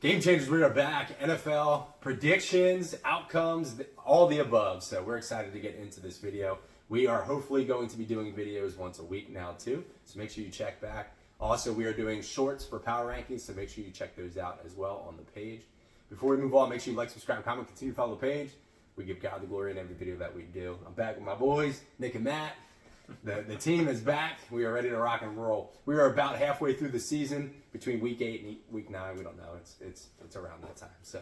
Game Changers, we are back. NFL predictions, outcomes, all the above. So we're excited to get into this video. We are hopefully going to be doing videos once a week now too. So make sure you check back. Also, we are doing shorts for power rankings, so make sure you check those out as well on the page. Before we move on, make sure you like, subscribe, comment, continue to follow the page. We give God the glory in every video that we do. I'm back with my boys, Nick and Matt. The team is back. We are ready to rock and roll. We are about halfway through the season, between week 8 and week 9. We don't know. It's around that time. So,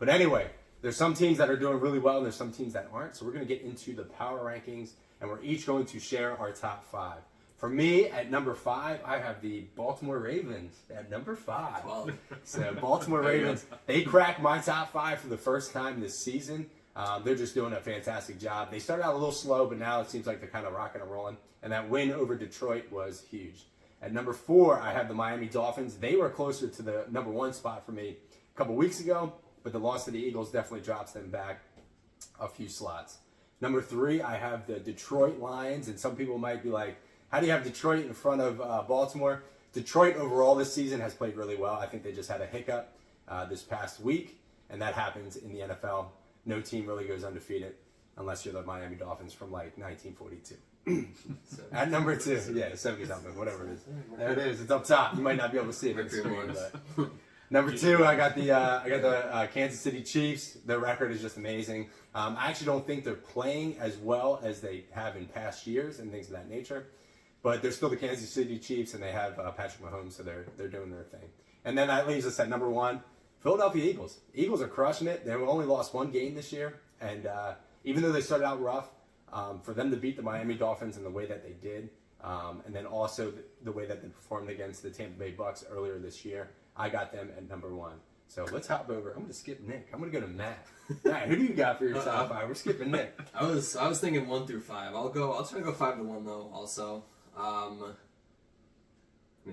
but anyway, there's some teams that are doing really well, and there's some teams that aren't. So we're going to get into the power rankings, and we're each going to share our top 5. For me, at number 5, I have the Baltimore Ravens at number 5. So Baltimore Ravens, they cracked my top 5 for the first time this season. They're just doing a fantastic job. They started out a little slow, but now it seems like they're kind of rocking and rolling. And that win over Detroit was huge. At number 4, I have the Miami Dolphins. They were closer to the number 1 spot for me a couple weeks ago, but the loss to the Eagles definitely drops them back a few slots. Number 3, I have the Detroit Lions, and some people might be like, how do you have Detroit in front of Baltimore? Detroit overall this season has played really well. I think they just had a hiccup this past week, and that happens in the NFL. No team really goes undefeated unless you're the Miami Dolphins from like 1942. At number 2, yeah, 70-something, whatever it is. There it is. It's up top. You might not be able to see it on the screen, but number 2, I got the Kansas City Chiefs. Their record is just amazing. I actually don't think they're playing as well as they have in past years and things of that nature, but they're still the Kansas City Chiefs, and they have Patrick Mahomes, so they're doing their thing. And then that leaves us at number 1. Philadelphia Eagles. Eagles are crushing it. They've only lost 1 game this year, and even though they started out rough, for them to beat the Miami Dolphins in the way that they did, and then also the way that they performed against the Tampa Bay Bucks earlier this year, I got them at number 1. So let's hop over. I'm going to skip Nick. I'm going to go to Matt. Matt, who do you got for your top 5? We're skipping Nick. I was thinking 1 through 5. I'll try to go 5 to 1 though. Also. I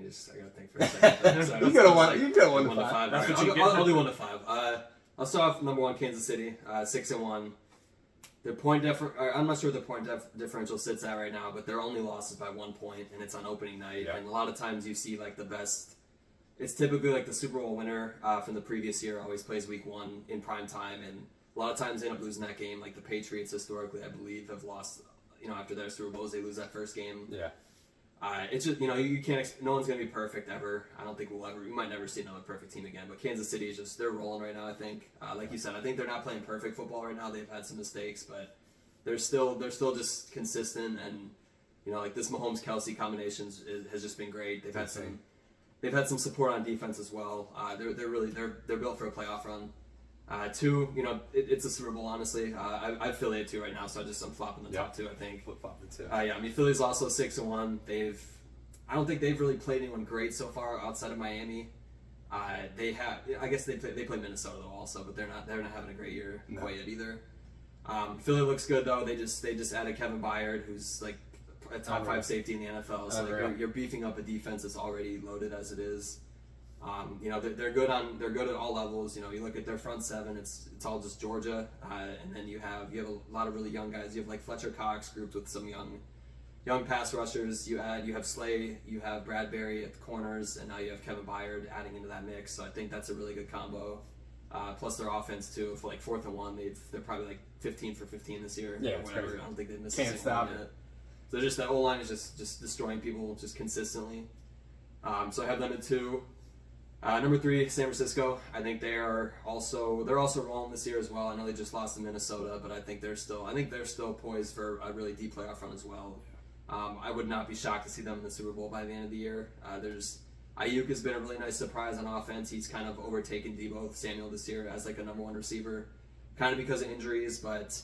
gotta think for a second. Sorry, you go 1 to 5. That's what you get. I'll do 1 to 5. I'll start off number 1, Kansas City, 6-1. Their I'm not sure the point differential sits at right now, but their only loss is by 1 point, and it's on opening night. Yeah. And a lot of times you see like the best. It's typically like the Super Bowl winner from the previous year always plays week 1 in prime time, and a lot of times they end up losing that game. Like the Patriots historically, I believe, have lost. After their Super Bowls, they lose that first game. Yeah. It's just, you can't, no one's going to be perfect ever. I don't think we might never see another perfect team again, but Kansas City is just, they're rolling right now, I think. Like you said, I think they're not playing perfect football right now. They've had some mistakes, but they're still just consistent, and, like this Mahomes-Kelsey combination has just been great. They've had some support on defense as well. They're built for a playoff run. 2, it's a Super Bowl, honestly. I have Philly at 2 right now, so I'm flopping the top 2, I think. Flip-flopping 2. Yeah, I mean, Philly's also 6-1. I don't think they've really played anyone great so far outside of Miami. They have, I guess they play Minnesota though also, but they're not having a great year quite yet either. Philly looks good though. They just added Kevin Byard, who's like a top 5 safety in the NFL. So you're beefing up a defense that's already loaded as it is. They're good at all levels. You look at their front 7, it's all just Georgia, and then you have a lot of really young guys. You have like Fletcher Cox grouped with some young pass rushers. You have Slay, you have Bradbury at the corners, and now you have Kevin Byard adding into that mix. So I think that's a really good combo. Plus their offense too. For like 4th and 1, they're probably like 15 for 15 this year. Yeah, or whatever. Crazy. I don't think they've missed Can't stop yet. So just that O-line is just destroying people just consistently. So I have them at 2. Number 3, San Francisco. I think they're also rolling this year as well. I know they just lost to Minnesota, but I think they're still poised for a really deep playoff run as well. I would not be shocked to see them in the Super Bowl by the end of the year. Ayuk has been a really nice surprise on offense. He's kind of overtaken Deebo Samuel this year as like a number 1 receiver, kind of because of injuries, but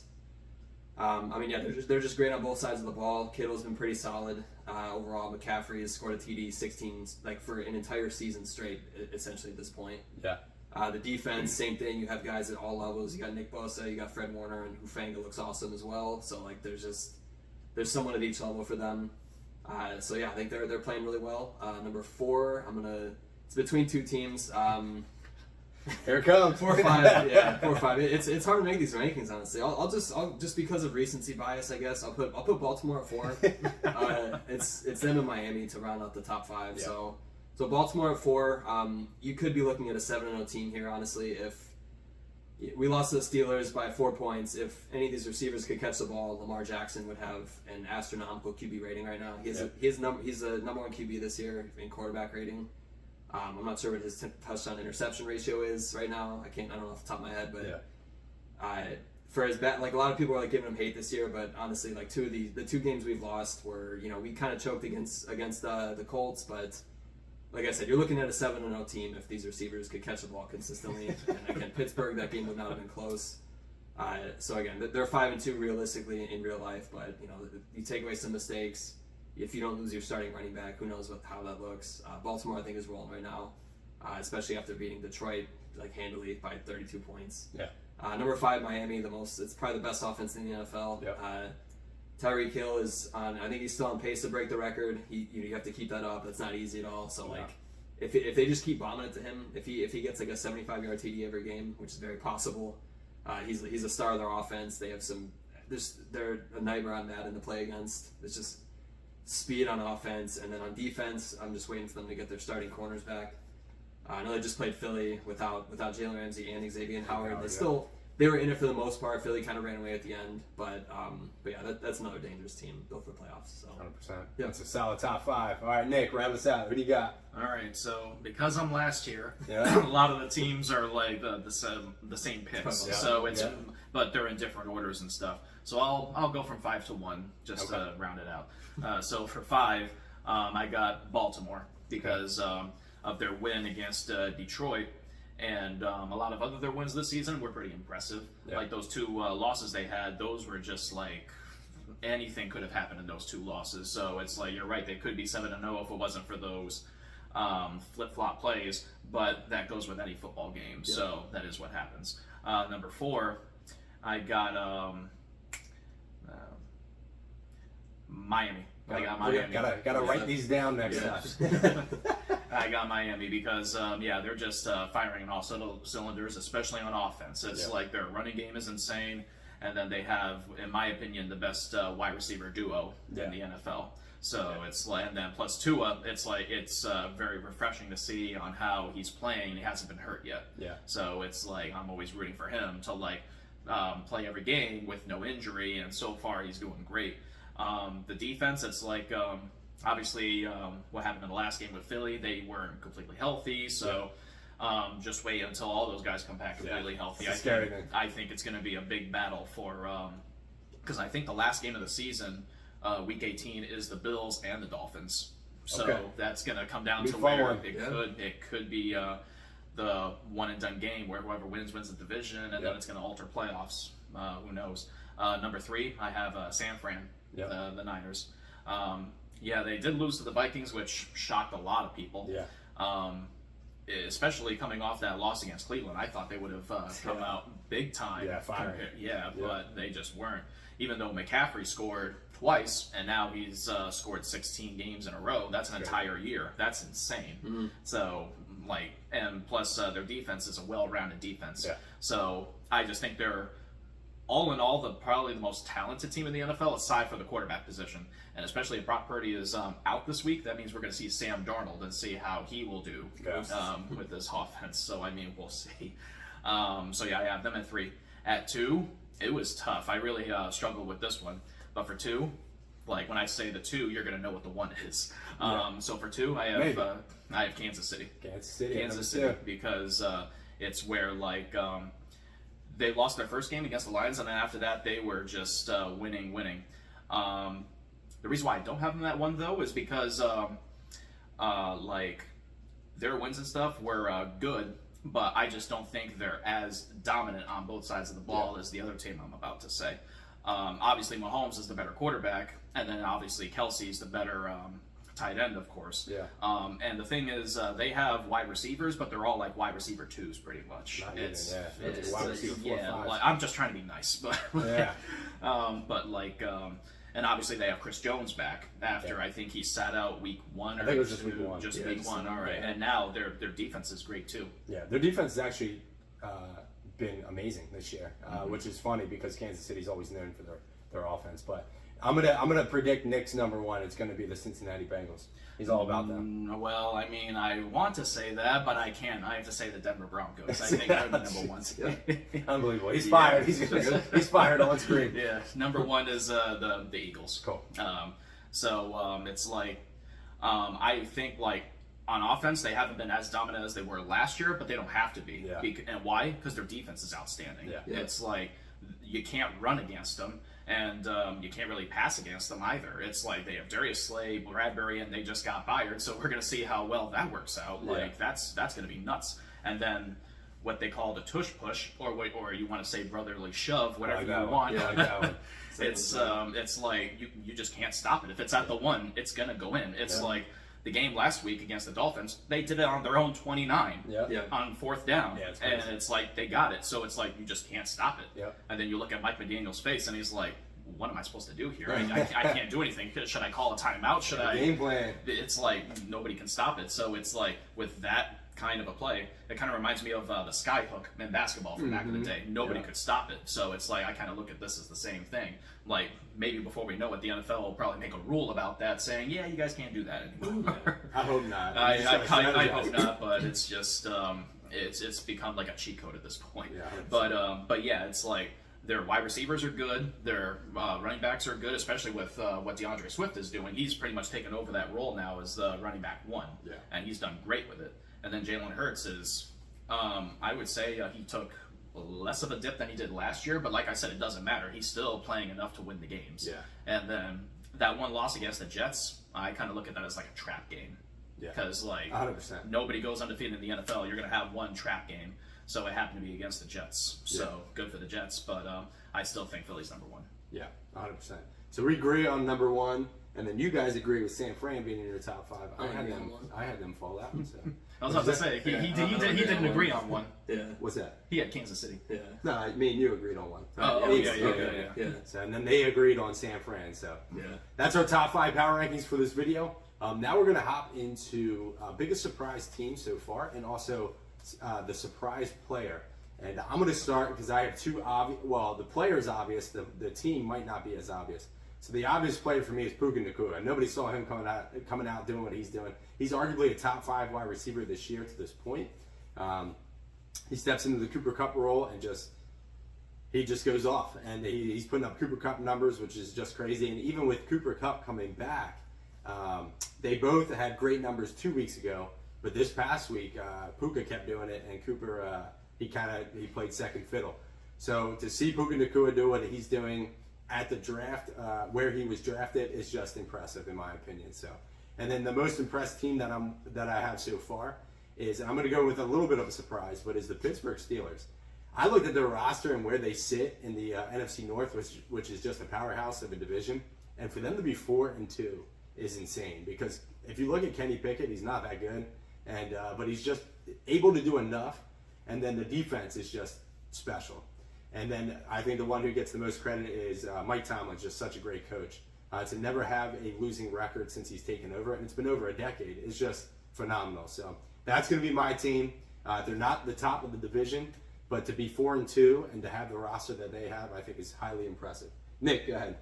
they're just great on both sides of the ball. Kittle's been pretty solid overall. McCaffrey has scored a TD 16 like for an entire season straight, essentially at this point. Yeah. The defense, same thing. You have guys at all levels. You got Nick Bosa, you got Fred Warner, and Hufanga looks awesome as well. So like there's someone at each level for them. I think they're playing really well. Number 4, it's between 2 teams. Here it comes. 4 or 5, yeah, 4 or 5. It's hard to make these rankings, honestly. I'll just because of recency bias, I guess I'll put Baltimore at 4. It's them and Miami to round out the top 5. Yeah. So So Baltimore at 4. You could be looking at a 7-0 team here, honestly. If we lost to the Steelers by 4 points, if any of these receivers could catch the ball, Lamar Jackson would have an astronomical QB rating right now. He's the number one QB this year in quarterback rating. I'm not sure what his touchdown interception ratio is right now. I don't know off the top of my head, but for his bet, like a lot of people are like giving him hate this year, but honestly, like the two games we've lost were, we kind of choked against the Colts, but like I said, you're looking at a 7-0 team if these receivers could catch the ball consistently. And again, Pittsburgh, that game would not have been close. So again, they're 5-2 realistically in real life, but you take away some mistakes. If you don't lose your starting running back, who knows how that looks. Baltimore, I think, is rolling right now, especially after beating Detroit like handily by 32 points. Yeah. Number 5, Miami, it's probably the best offense in the NFL. Yep. Tyreek Hill is on. I think he's still on pace to break the record. You have to keep that up. That's not easy at all. So if they just keep bombing it to him, if he gets like a 75-yard TD every game, which is very possible, he's a star of their offense. They have they're a nightmare on Madden to play against. It's just speed on offense, and then on defense, I'm just waiting for them to get their starting corners back. I know they just played Philly without Jalen Ramsey and Xavier Howard. They were in it for the most part. Philly kind of ran away at the end, but yeah, that's another dangerous team built for the playoffs. So 100%. Yeah. That's a solid top 5. All right, Nick, round us out. Who do you got? All right, so because I'm last year, Yeah. a lot of the teams are like the same picks. Yeah. So but they're in different orders and stuff. So I'll go from 5 to 1 just to round it out. So for 5, I got Baltimore because of their win against Detroit. And a lot of their wins this season were pretty impressive. Yeah. Like those 2 losses they had, those were just like anything could have happened in those 2 losses. So it's like you're right, they could be 7-0 if it wasn't for those flip-flop plays. But that goes with any football game, so that is what happens. Number 4, I got Miami. I got Miami. Gotta write these down next time. I got Miami because, they're just firing on all cylinders, especially on offense. It's like their running game is insane, and then they have, in my opinion, the best wide receiver duo in the NFL. So it's like, and then plus Tua, it's very refreshing to see on how he's playing. He hasn't been hurt yet. Yeah. So it's like I'm always rooting for him to play every game with no injury, and so far he's doing great. The defense, it's like obviously what happened in the last game with Philly, they weren't completely healthy, so just wait until all those guys come back completely healthy. I think it's going to be a big battle for because I think the last game of the season, Week 18, is the Bills and the Dolphins. So that's going to come down to where it could be the one and done game where whoever wins the division, and then it's going to alter playoffs. Who knows? Number 3, I have San Fran. The Niners. They did lose to the Vikings, which shocked a lot of people. Especially coming off that loss against Cleveland. I thought they would have come out big time. But they just weren't. Even though McCaffrey scored twice, and now he's scored 16 games in a row. That's an entire year. That's insane. Mm-hmm. So, and plus their defense is a well-rounded defense. So I just think they're all in all, probably the most talented team in the NFL, aside from the quarterback position. And especially if Brock Purdy is out this week, that means we're going to see Sam Darnold and see how he will do with this offense. So, we'll see. I have them at 3. At 2, it was tough. I really struggled with this one. But for 2, when I say the 2, you're going to know what the 1 is. So for 2, I have Kansas City. Kansas City, because it's where, they lost their first game against the Lions, and then after that, they were just winning. The reason why I don't have them at 1, though, is because, their wins and stuff were good, but I just don't think they're as dominant on both sides of the ball as the other team I'm about to say. Obviously, Mahomes is the better quarterback, and then obviously Kelsey's the better tight end, of course. And the thing is, they have wide receivers, but they're all wide receiver 2s, pretty much. Wide receiver 4 or 5. I'm just trying to be nice, but and obviously they have Chris Jones back after I think he sat out week 1 or I think it was just week 1. Week 1, all right. And now their defense is great too. Yeah, their defense has actually been amazing this year, which is funny because Kansas City's always known for their offense, but. I'm gonna predict Nick's number one. It's gonna be the Cincinnati Bengals. He's all about them. Well, I mean, I want to say that, but I can't. I have to say the Denver Broncos. I think they're the number one. Yeah. Unbelievable. He's fired. He's fired on screen. Yeah, number one is the Eagles. Cool. It's like I think like on offense they haven't been as dominant as they were last year, but they don't have to be. Yeah. And why? Because their defense is outstanding. Yeah. It's like you can't run against them. And you can't really pass against them either. It's like they have Darius Slay, Bradbury, and they just got fired. So we're going to see how well that works out. Like that's going to be nuts. And then what they call the tush push, or you want to say brotherly shove, whatever you want. Yeah, I got one. It's like you just can't stop it. If it's at the one, it's going to go in. It's like the game last week against the Dolphins, they did it on their own 29 on 4th down. Yeah, and it's like they got it. So it's like you just can't stop it. Yeah. And then you look at Mike McDaniel's face and he's like, what am I supposed to do here? I can't do anything. Should I call a timeout? Should I? Game plan. It's like nobody can stop it. So it's like with that kind of a play, it kind of reminds me of the sky hook in basketball from back in the day. Nobody could stop it. So it's like I kind of look at this as the same thing. Like maybe before we know it, the NFL will probably make a rule about that, saying, "Yeah, you guys can't do that anymore." I hope not. I hope not, but it's just it's become like a cheat code at this point. Yeah, but yeah, it's like their wide receivers are good, their running backs are good, especially with what DeAndre Swift is doing. He's pretty much taken over that role now as the running back one, and he's done great with it. And then Jalen Hurts is, I would say he took less of a dip than he did last year, but like I said, it doesn't matter. He's still playing enough to win the games. Yeah. And then that one loss against the Jets, I kind of look at that as like a trap game. Yeah. Because like 100%. nobody goes undefeated in the NFL. You're going to have one trap game. So it happened to be against the Jets. So good for the Jets. But I still think Philly's number one. Yeah, 100%. So we agree on number one, and then you guys agree with San Fran being in your top five. I had them fall out. So. I was about to say, he didn't agree on one. Yeah. What's that? He had Kansas City. Yeah. No, me and you agreed on one. Yeah. So, and then they agreed on San Fran. So that's our top five power rankings for this video. Now we're going to hop into biggest surprise team so far, and also the surprise player. And I'm going to start because I have two obvious. Well, the player is obvious. The team might not be as obvious. So the obvious player for me is Puka Nacua. Nobody saw him coming out doing what he's doing. He's arguably a top 5 wide receiver this year to this point. He steps into the Cooper Kupp role and he just goes off. And he's putting up Cooper Kupp numbers, which is just crazy. And even with Cooper Kupp coming back, they both had great numbers 2 weeks ago. But this past week, Puka kept doing it, and Cooper he played second fiddle. So to see Puka Nacua do what he's doing at the draft, where he was drafted, is just impressive in my opinion. So, and then the most impressed team that I have so far is, and I'm going to go with a little bit of a surprise, but is the Pittsburgh Steelers. I looked at their roster and where they sit in the NFC North, which is just a powerhouse of a division, and for them to be 4-2 is insane. Because if you look at Kenny Pickett, he's not that good, and but he's just able to do enough, and then the defense is just special. And then I think the one who gets the most credit is Mike Tomlin, just such a great coach. To never have a losing record since he's taken over, and it's been over a decade, is just phenomenal. So that's going to be my team. They're not the top of the division, but to be 4-2 and to have the roster that they have, I think is highly impressive. Nick, go ahead.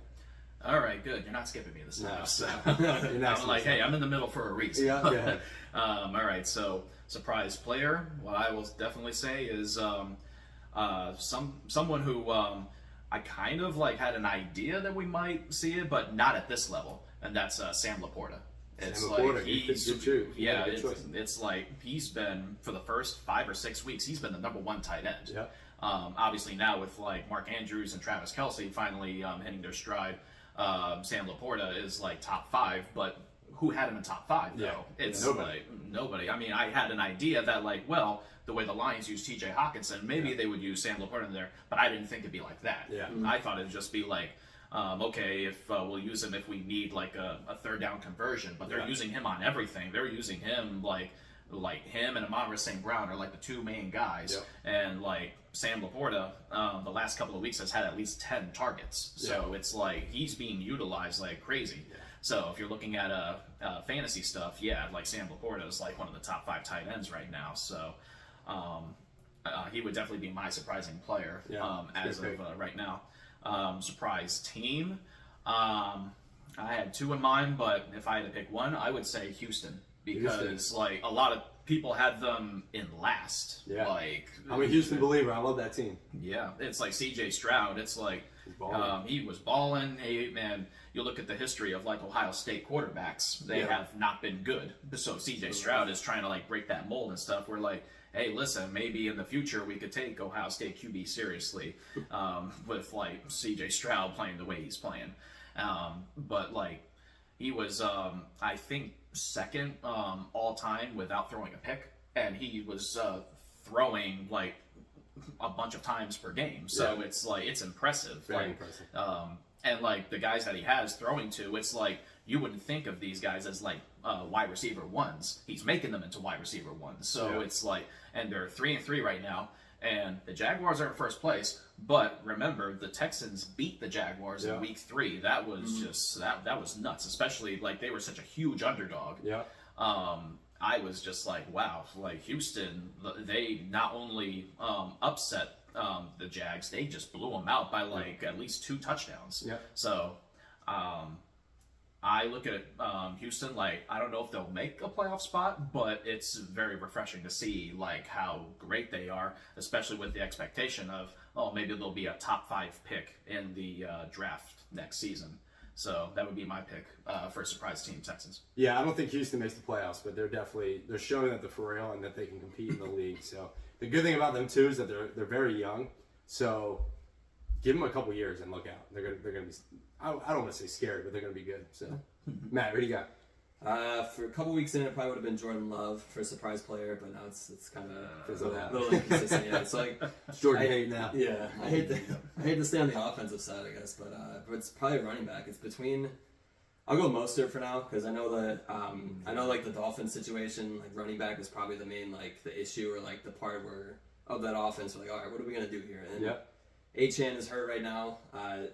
All right, good. You're not skipping me this time. No. So. You're not I'm like, hey, I'm in the middle for a reason. Yeah, go ahead. All right, so surprise player. What I will definitely say is someone who I kind of like had an idea that we might see it, but not at this level, and that's Sam Laporta. It's like it's like he's been, for the first 5 or 6 weeks, he's been the number 1 tight end. Yeah. Obviously now with like Mark Andrews and Travis Kelce finally hitting their stride, Sam Laporta is like top 5, but who had him in top 5 though? Yeah. It's Nobody. like nobody. I mean, I had an idea that like, well, the way the Lions use TJ Hawkinson, maybe they would use Sam Laporta in there, but I didn't think it'd be like that. Yeah. I thought it'd just be like, okay, if we'll use him if we need like a 3rd down conversion, but they're using him on everything. They're using him like him and Amon-Ra St. Brown are like the 2 main guys, and like Sam Laporta, the last couple of weeks has had at least 10 targets. So it's like he's being utilized like crazy. Yeah. So if you're looking at fantasy stuff, like Sam Laporta is like one of the top 5 tight ends right now. So he would definitely be my surprising player as of right now. Surprise team. I had two in mind, but if I had to pick one, I would say Houston because Houston. like a lot of people had them in last. Yeah. Like I'm a Houston believer. I love that team. yeah, it's like C.J. Stroud. It's like balling. he was balling. Hey, man, you look at the history of like Ohio State quarterbacks; they have not been good. So C.J. Stroud is trying to like break that mold and stuff. We're like, hey, listen, maybe in the future we could take Ohio State QB seriously with like C.J. Stroud playing the way he's playing. But like he was, I think, second all time without throwing a pick, and he was throwing like a bunch of times per game. So it's like it's impressive. Very like, impressive. And like the guys that he has throwing to, it's like you wouldn't think of these guys as like wide receiver ones. He's making them into wide receiver ones. So it's like, and they're 3-3 right now. And the Jaguars are in first place, but remember the Texans beat the Jaguars in Week 3. That was just that was nuts. Especially like they were such a huge underdog. Yeah. I was just like, wow, like Houston, they not only upset the Jags, they just blew them out by like at least 2 touchdowns. Yeah. So I look at Houston like I don't know if they'll make a playoff spot, but it's very refreshing to see like how great they are, especially with the expectation of maybe they'll be a top 5 pick in the draft next season. So that would be my pick for a surprise team, Texans. Yeah, I don't think Houston makes the playoffs, but they're showing that they're for real and that they can compete in the league. So the good thing about them too is that they're very young. So give them a couple years and look out. They're gonna be. I don't want to say scary, but they're gonna be good. So Matt, what do you got? For a couple weeks in, it probably would have been Jordan Love for a surprise player, but now it's kind of Fizzled out. a little inconsistent. Yeah, it's like It's Jordan Haidt now. Yeah, I hate to stay on the offensive side, I guess, but it's probably running back. It's between. I'll go Mostert for now because I know that I know like the Dolphins situation, like running back is probably the main like the issue or like the part where of that offense. We're like, all right, what are we gonna do here? And Achane is hurt right now. I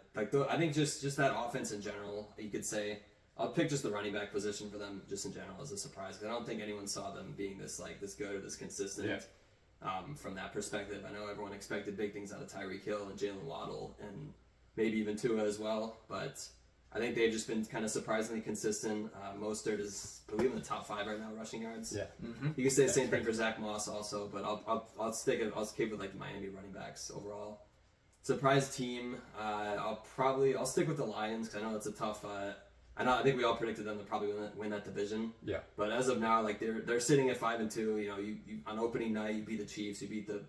think just that offense in general, you could say. I'll pick just the running back position for them just in general as a surprise because I don't think anyone saw them being this good or this consistent from that perspective. I know everyone expected big things out of Tyreek Hill and Jalen Waddle and maybe even Tua as well, but I think they've just been kind of surprisingly consistent. Mostert is, I believe, in the top 5 right now rushing yards. Yeah. Mm-hmm. You can say the same thing for Zach Moss also, but I'll stick with like Miami running backs overall. Surprise team, I'll stick with the Lions because I know it's a tough. I think we all predicted them to probably win that division. Yeah. But as of now, like they're sitting at 5-2. You know, you on opening night you beat the Chiefs, you beat the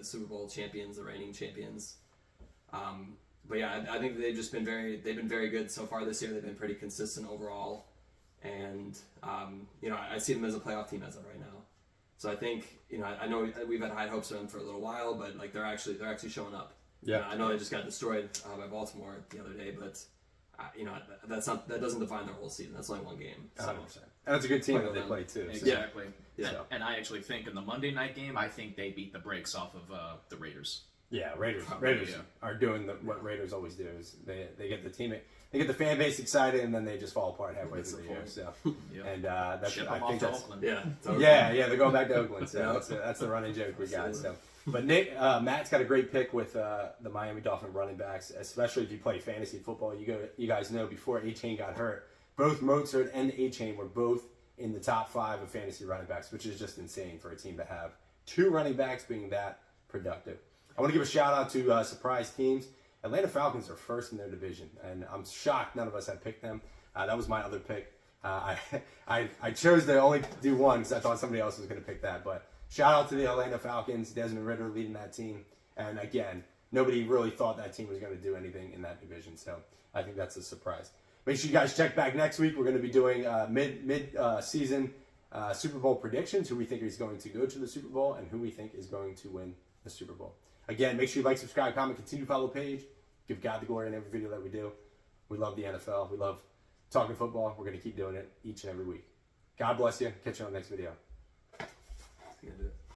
Super Bowl champions, the reigning champions. But yeah, I think they've been very good so far this year. They've been pretty consistent overall, and I see them as a playoff team as of right now. So I think I know we've had high hopes for them for a little while, but like they're actually showing up. Yeah. I know they just got destroyed by Baltimore the other day, but. That doesn't define their whole season. That's only one game. So. 100%. And it's a good team that they play too. Exactly. Yeah. And I actually think in the Monday night game, I think they beat the brakes off of the Raiders. Yeah, Raiders are doing what Raiders always do is they get the fan base excited and then they just fall apart halfway through the year. So and that's Ship I them off think to that's Oakland. yeah they're going back to Oakland. So that's the running joke we got. So. But Matt's got a great pick with the Miami Dolphin running backs, especially if you play fantasy football. You guys know before Achane got hurt, both Mostert and Achane were both in the top 5 of fantasy running backs, which is just insane for a team to have 2 running backs being that productive. I want to give a shout out to surprise teams. Atlanta Falcons are first in their division, and I'm shocked none of us had picked them. That was my other pick. I chose to only do one because I thought somebody else was going to pick that, but. Shout out to the Atlanta Falcons, Desmond Ridder leading that team. And again, nobody really thought that team was going to do anything in that division. So I think that's a surprise. Make sure you guys check back next week. We're going to be doing mid-season Super Bowl predictions, who we think is going to go to the Super Bowl and who we think is going to win the Super Bowl. Again, make sure you like, subscribe, comment, continue to follow the page. Give God the glory in every video that we do. We love the NFL. We love talking football. We're going to keep doing it each and every week. God bless you. Catch you on the next video. Gonna do it.